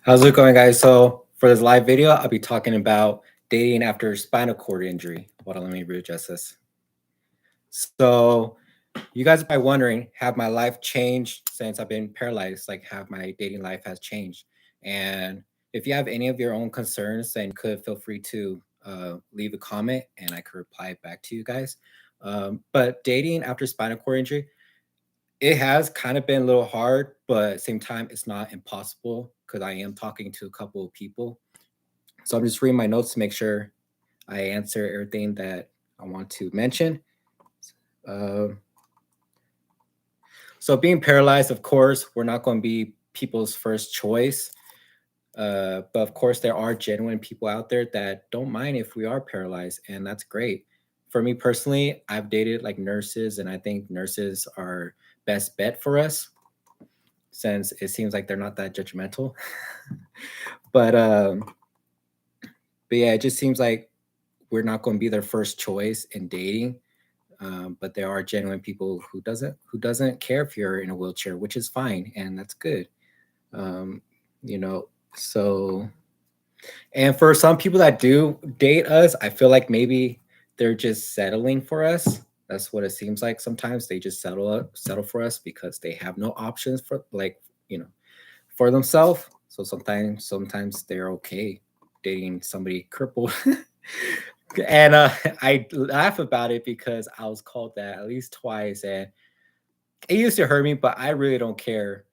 How's it going, guys? So for this live video, I'll be talking about dating after spinal cord injury. Hold on, let me readjust this. So you guys are probably wondering, have my life changed since I've been paralyzed? Like, have my dating life has changed? And if you have any of your own concerns, then you could feel free to leave a comment and I could reply back to you guys. But dating after spinal cord injury, it has kind of been a little hard, but at the same time, it's not impossible because I am talking to a couple of people. So I'm just reading my notes to make sure I answer everything that I want to mention. Uh, so being paralyzed, of course, we're not going to be people's first choice. But of course, there are genuine people out there that don't mind if we are paralyzed, and that's great. For me personally, I've dated like nurses, and I think nurses are best bet for us since it seems like they're not that judgmental. but but yeah, it just seems like we're not going to be their first choice in dating. But there are genuine people who doesn't care if you're in a wheelchair, which is fine, and that's good. Um, you know, so and for some people that do date us, I feel like maybe they're just settling for us. That's what it seems like. Sometimes they just settle for us because they have no options for for themselves. So sometimes they're okay dating somebody crippled. And I laugh about it because I was called that at least twice, and it used to hurt me, but I really don't care,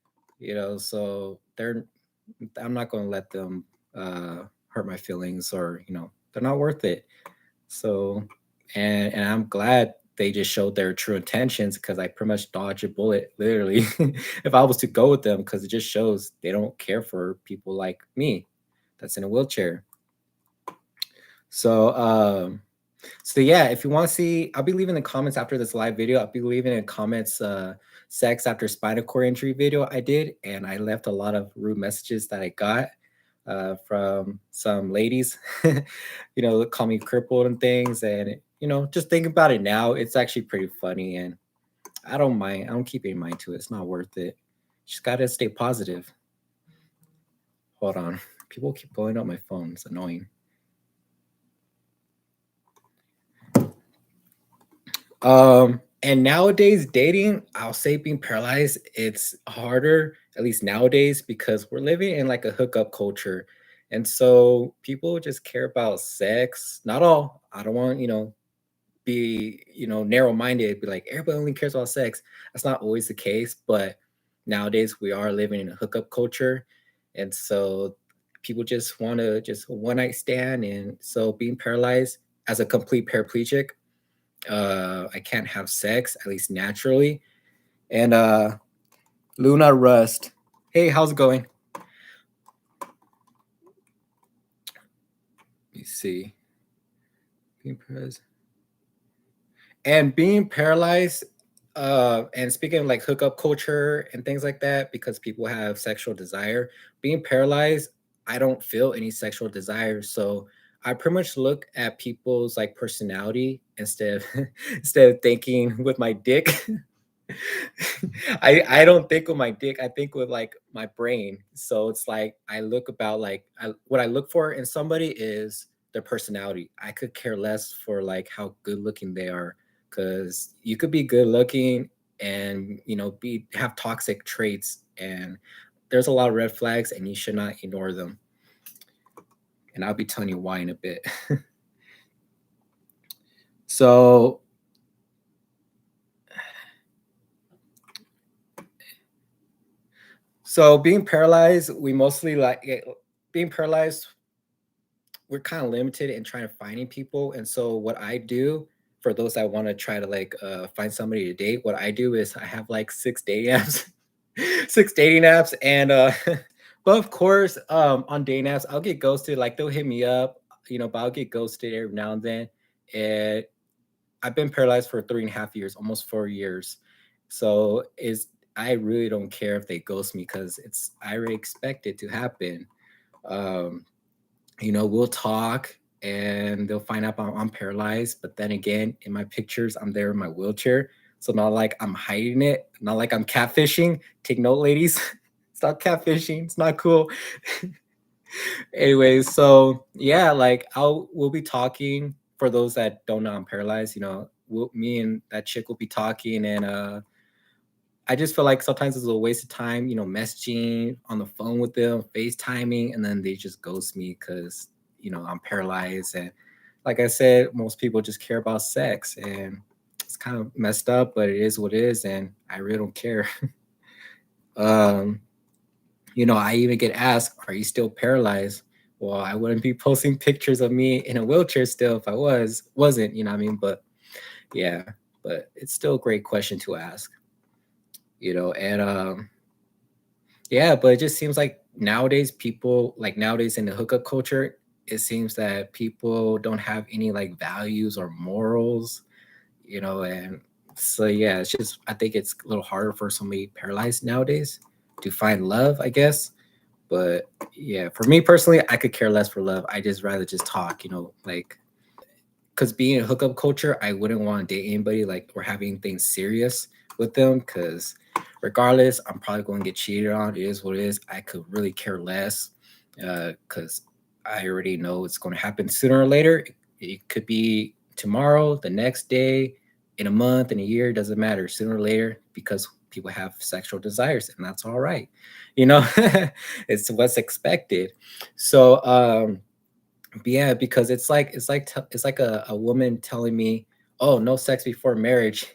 So I'm not going to let them hurt my feelings, or they're not worth it. So, and I'm glad they just showed their true intentions because I pretty much dodged a bullet, literally, if I was to go with them, because it just shows they don't care for people like me that's in a wheelchair. So, so yeah, if you want to see, I'll be leaving the comments after this live video. I'll be leaving in comments sex after spinal cord injury video I did, and I left a lot of rude messages that I got from some ladies, call me crippled and things. And just think about it now. It's actually pretty funny, and I don't mind. I don't keep any mind to it. It's not worth it. Just gotta stay positive. Hold on, people keep blowing up my phone. It's annoying. And nowadays dating, I'll say being paralyzed, it's harder, at least nowadays, because we're living in like a hookup culture. And so people just care about sex. Not all. I don't want, be, narrow-minded, be like everybody only cares about sex. That's not always the case, but nowadays we are living in a hookup culture. And so people just want to just one night stand. And so being paralyzed as a complete paraplegic, I can't have sex, at least naturally. And Luna Rust, hey, how's it going? Let me see. Being paralyzed. And being paralyzed, and speaking of like hookup culture and things like that, because people have sexual desire, being paralyzed, I don't feel any sexual desire. So I pretty much look at people's like personality instead of instead of thinking with my dick. I don't think with my dick. I think with like my brain. So it's like I look about like what I look for in somebody is their personality. I could care less for like how good looking they are, because you could be good looking and be have toxic traits, and there's a lot of red flags and you should not ignore them. And I'll be telling you why in a bit. So being paralyzed, we mostly like being paralyzed, we're kind of limited in trying to finding people. And so what I do for those that want to try to like find somebody to date, what I do is I have like six dating apps, six dating apps. And but of course, on dating apps, I'll get ghosted. Like they'll hit me up, but I'll get ghosted every now and then. And I've been paralyzed for 3.5 years, almost 4 years. So is I really don't care if they ghost me, because it's I already expect it to happen. Um, we'll talk and they'll find out I'm paralyzed. But then again, in my pictures, I'm there in my wheelchair. So not like I'm hiding it, not like I'm catfishing. Take note, ladies. Stop catfishing. It's not cool. Anyways, so yeah, like we'll be talking. For those that don't know, I'm paralyzed. Me and that chick will be talking, and I just feel like sometimes it's a waste of time. Messaging on the phone with them, FaceTiming, and then they just ghost me because I'm paralyzed. And like I said, most people just care about sex, and it's kind of messed up, but it is what it is, and I really don't care. um, I even get asked, "Are you still paralyzed?" Well, I wouldn't be posting pictures of me in a wheelchair still if I wasn't. You know what I mean? But yeah, but it's still a great question to ask. And yeah, but it just seems like nowadays people like nowadays in the hookup culture, it seems that people don't have any like values or morals. And so yeah, it's just I think it's a little harder for somebody paralyzed nowadays to find love, I guess. But yeah, for me personally, I could care less for love. I just rather just talk, like because being a hookup culture, I wouldn't want to date anybody like or having things serious with them because regardless, I'm probably going to get cheated on. It is what it is. I could really care less because I already know it's going to happen sooner or later. It could be tomorrow, the next day, in a month, in a year, doesn't matter. Sooner or later, because people have sexual desires, and that's all right. You know, it's what's expected. So, yeah, because it's like a woman telling me, "Oh, no sex before marriage."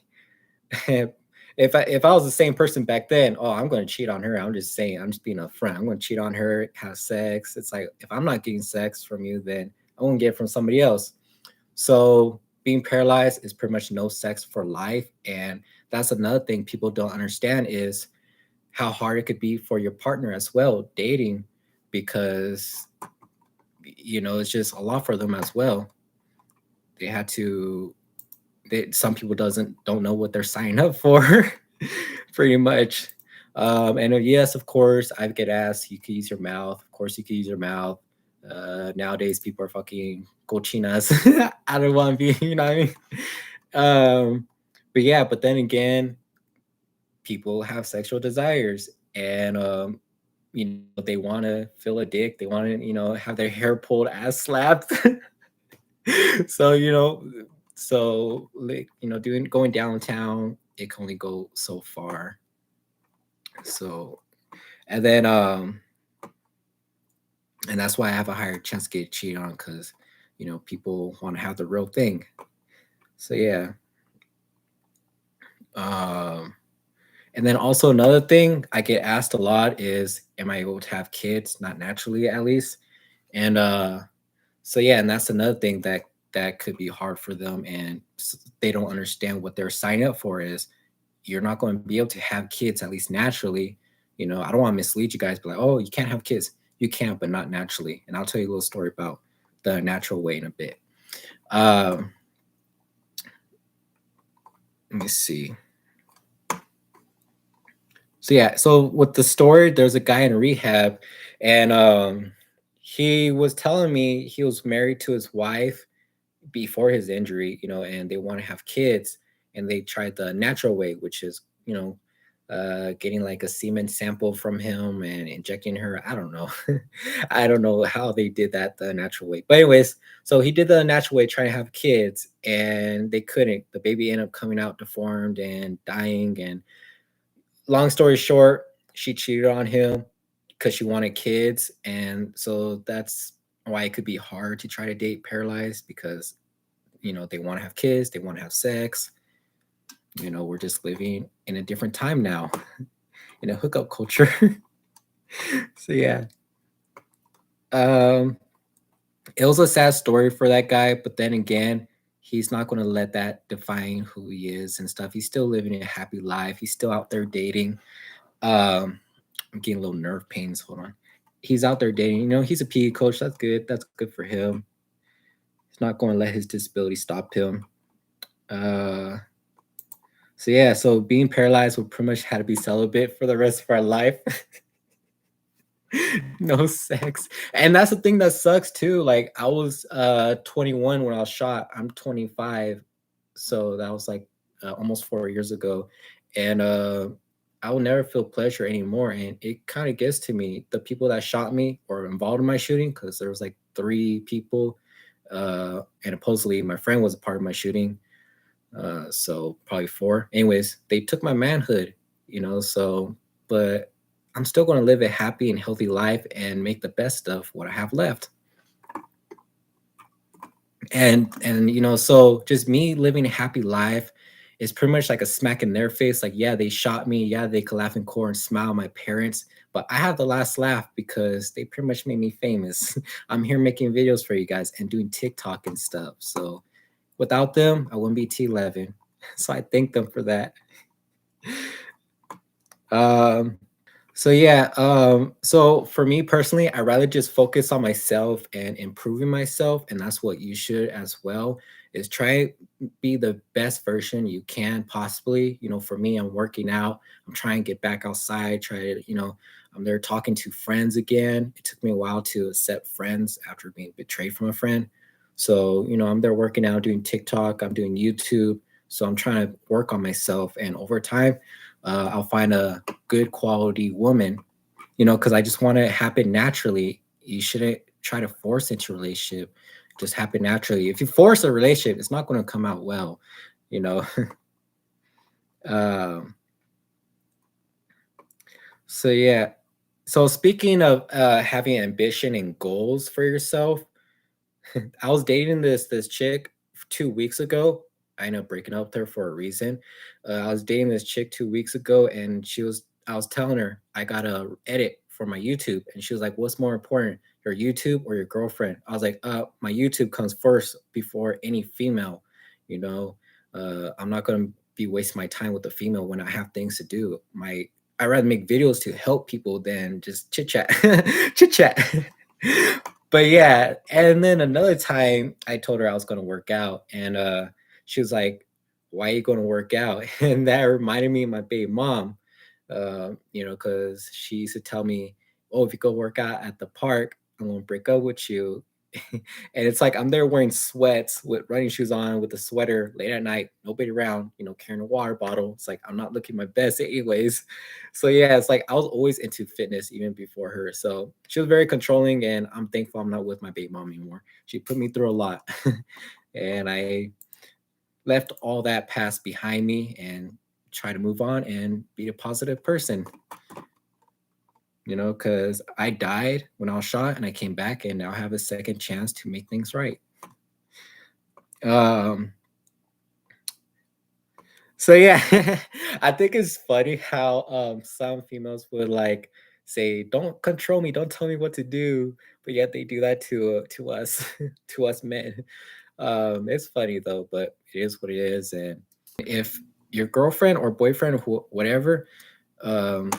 If I was the same person back then, oh, I'm going to cheat on her. I'm just saying, I'm just being upfront. I'm going to cheat on her, have sex. It's like if I'm not getting sex from you, then I won't get it from somebody else. So being paralyzed is pretty much no sex for life, and that's another thing people don't understand is how hard it could be for your partner as well dating, because it's just a lot for them as well. They had to some people doesn't don't know what they're signing up for pretty much. And yes, of course I get asked, you can use your mouth, of course you can use your mouth. Nowadays people are fucking cochinas. I don't want to be, you know what I mean. But yeah, but then again, people have sexual desires, and they want to feel a dick, they want to have their hair pulled, ass slapped. So like doing going downtown, it can only go so far. So and then and that's why I have a higher chance to get cheated on, because people want to have the real thing. So yeah. um and then also another thing I get asked a lot is, am I able to have kids, not naturally at least. And so yeah, and that's another thing that could be hard for them, and they don't understand what they're signing up for is you're not going to be able to have kids, at least naturally. I don't want to mislead you guys, but like, oh, you can't have kids. You can, but not naturally. And I'll tell you a little story about the natural way in a bit. Um, Let me see. So yeah, so with the story, there's a guy in rehab, and he was telling me he was married to his wife before his injury, and they want to have kids, and they tried the natural way, which is, getting like a semen sample from him and injecting her. I don't know. I don't know how they did that the natural way. But anyways, so he did the natural way, trying to have kids, and they couldn't. The baby ended up coming out deformed and dying. And long story short, she cheated on him because she wanted kids. And so that's why it could be hard to try to date paralyzed, because they want to have kids, they want to have sex. We're just living in a different time now in a hookup culture. So yeah. um it was a sad story for that guy, but then again, he's not going to let that define who he is and stuff. He's still living a happy life, he's still out there dating. I'm getting a little nerve pains, hold on. He's out there dating, he's a PE coach, that's good for him. He's not going to let his disability stop him. uh So yeah, so being paralyzed will pretty much have to be celibate for the rest of our life. No sex. And that's the thing that sucks too. Like I was 21 when I was shot. I'm 25. So that was like almost 4 years ago. And I will never feel pleasure anymore. And it kind of gets to me. The people that shot me or involved in my shooting, because there was like three people, and supposedly my friend was a part of my shooting. So probably four. Anyways, they took my manhood, so but I'm still gonna live a happy and healthy life and make the best of what I have left. And so just me living a happy life is pretty much like a smack in their face. Like, yeah, they shot me, yeah, they could laugh in court and smile at my parents, but I have the last laugh because they pretty much made me famous. I'm here making videos for you guys and doing TikTok and stuff. So without them, I wouldn't be T11. So I thank them for that. Um, so yeah, so for me personally, I rather just focus on myself and improving myself, and that's what you should as well. Is try be the best version you can possibly. For me, I'm working out. I'm trying to get back outside. I'm there talking to friends again. It took me a while to accept friends after being betrayed from a friend. So I'm there working out, doing TikTok. I'm doing YouTube. So I'm trying to work on myself, and over time, I'll find a good quality woman, because I just want it to happen naturally. You shouldn't try to force into a relationship. Just happen naturally. If you force a relationship, it's not going to come out well, you know. um, so yeah. So speaking of having ambition and goals for yourself, I was dating this chick 2 weeks ago. I ended up breaking up with her for a reason. I was dating this chick 2 weeks ago, and I was telling her I got to edit for my YouTube, and she was like, "What's more important, your YouTube or your girlfriend?" I was like, my YouTube comes first before any female. You know, I'm not gonna be wasting my time with a female when I have things to do. I rather make videos to help people than just chit chat, chit chat. But yeah, and then another time I told her I was going to work out, and she was like, "Why are you going to work out?" And that reminded me of my baby mom, because she used to tell me, "Oh, if you go work out at the park, I won't break up with you." And it's like I'm there wearing sweats with running shoes on with a sweater late at night, nobody around, carrying a water bottle. It's like I'm not looking my best anyways. So yeah, it's like I was always into fitness even before her. So she was very controlling, and I'm thankful I'm not with my baby mom anymore. She put me through a lot. And I left all that past behind me and try to move on and be a positive person. Because I died when I was shot and I came back, and now I have a second chance to make things right. Um, so yeah, I think it's funny how some females would like say, "Don't control me, don't tell me what to do," but yet they do that to us, to us men. It's funny though, but it is what it is. And if your girlfriend or boyfriend, whatever, um,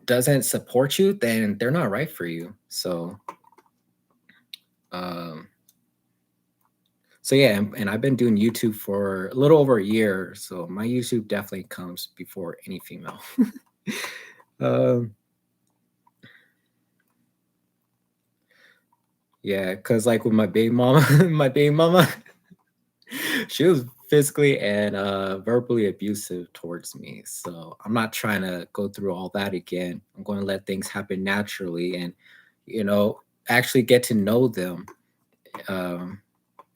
doesn't support you, then they're not right for you. Um, so yeah, and I've been doing YouTube for a little over a year, so my YouTube definitely comes before any female. um, yeah, because like with my baby mama, my baby mama, she was physically and verbally abusive towards me. So I'm not trying to go through all that again. I'm going to let things happen naturally, and you know, actually get to know them. Um,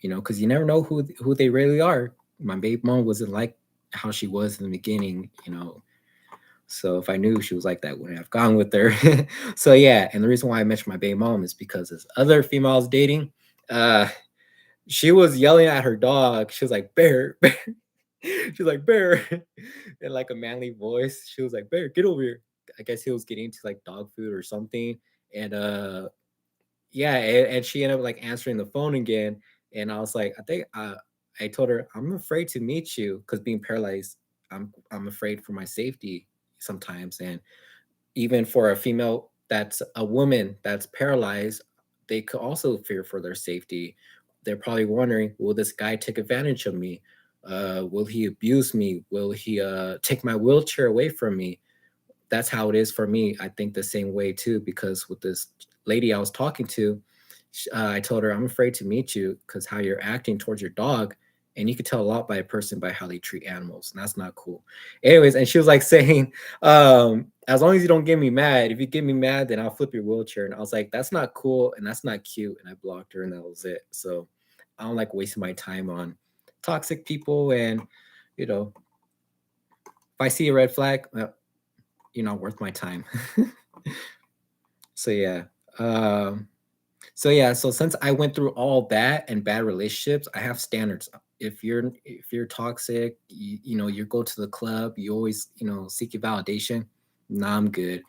because you never know who they really are. My baby mom wasn't like how she was in the beginning. So if I knew she was like that, I wouldn't have gone with her. So yeah, and the reason why I mentioned my baby mom is because this other female I was dating, uh, she was yelling at her dog. She was like, "Bear, bear." She's like, "Bear," in like a manly voice. She was like, "Bear, get over here." I guess he was getting into like dog food or something, and yeah, and she ended up like answering the phone again, and I was like, I told her I'm afraid to meet you because being paralyzed, I'm afraid for my safety sometimes, and even for a female that's a woman that's paralyzed, they could also fear for their safety. They're probably wondering, will this guy take advantage of me? Will he abuse me? Will he take my wheelchair away from me? That's how it is for me. I think the same way too, because with this lady I was talking to, I told her I'm afraid to meet you because how you're acting towards your dog, And you could tell a lot by a person by how they treat animals, and that's not cool. Anyways, and she was like saying, as long as you don't get me mad, if you get me mad, then I'll flip your wheelchair. And I was like, that's not cool and that's not cute. And I blocked her, and that was it. So I don't like wasting my time on toxic people. And you know, if I see a red flag, you're not worth my time. So yeah. So since I went through all that and bad relationships, I have standards. If you're toxic, you go to the club, you always seek your validation. Nah, I'm good,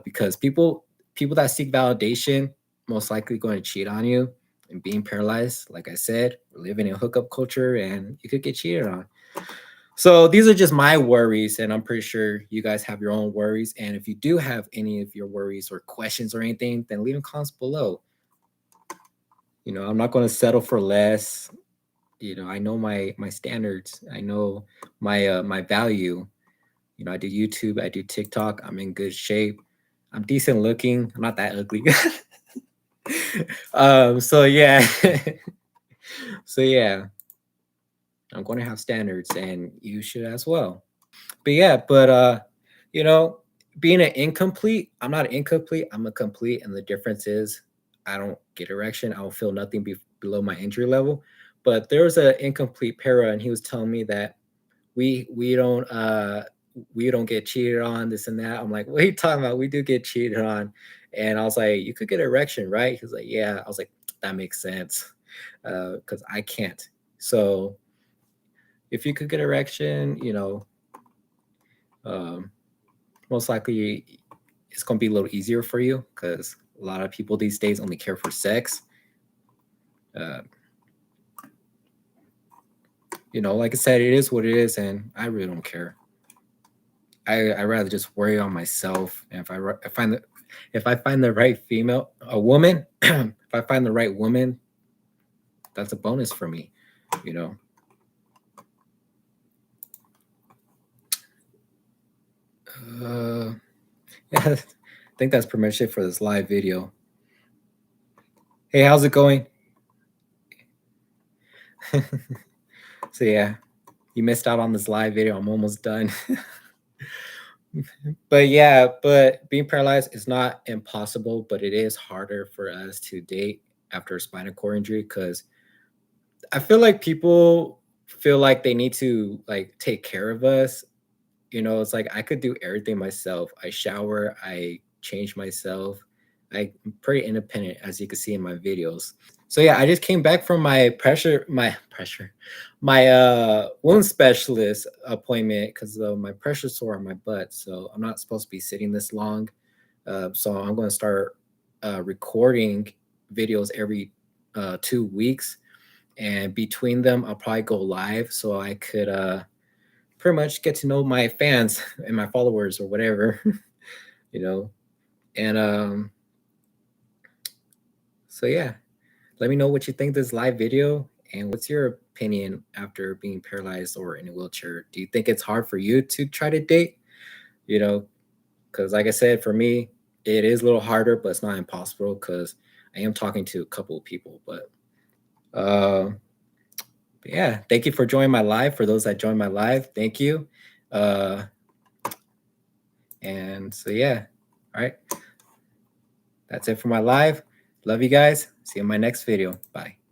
because people that seek validation most likely going to cheat on you. And being paralyzed, like I said, we're living in hookup culture, and you could get cheated on. So these are just my worries, and I'm pretty sure you guys have your own worries. And if you do have any of your worries or questions or anything, then leave in comments below. I'm not going to settle for less. I know my standards. I know my value. I do YouTube, I do TikTok. I'm in good shape. I'm decent looking. I'm not that ugly. So yeah. So yeah, I'm going to have standards, and you should as well. But yeah, you know, being an incomplete, I'm not incomplete, I'm a complete, and the difference is I don't get erection. I don't feel nothing below my injury level. But there was an incomplete para, and he was telling me that we we don't uh we don't get cheated on, this and that. I'm like, what are you talking about? We do get cheated on. And I was like, you could get erection, right? He was like, yeah. I was like, that makes sense. Because I can't. So if you could get erection, um, most likely it's going to be a little easier for you, because a lot of people these days only care for sex. Uh, like I said, it is what it is, and I really don't care. I rather just worry on myself. And if I find the right female, a woman, if I find the right woman, that's a bonus for me, you know. Yeah, I think that's pretty much it for this live video. Hey, how's it going? So yeah, you missed out on this live video. I'm almost done. But being paralyzed is not impossible, but it is harder for us to date after a spinal cord injury, because I feel like people feel like they need to like take care of us. It's like I could do everything myself. I shower, I change myself. I'm pretty independent, as you can see in my videos. So yeah, I just came back from my wound specialist appointment, because my pressure sore on my butt. So I'm not supposed to be sitting this long. So I'm going to start recording videos every 2 weeks, and between them, I'll probably go live so I could pretty much get to know my fans and my followers or whatever, you know. And so yeah, let me know what you think of this live video, and what's your opinion after being paralyzed or in a wheelchair. Do you think it's hard for you to try to date? Because like I said, for me, it is a little harder, but it's not impossible, because I am talking to a couple of people. Uh, but yeah, thank you for joining my live. For those that joined my live, thank you. And so yeah, all right. That's it for my live. Love you guys. See you in my next video. Bye.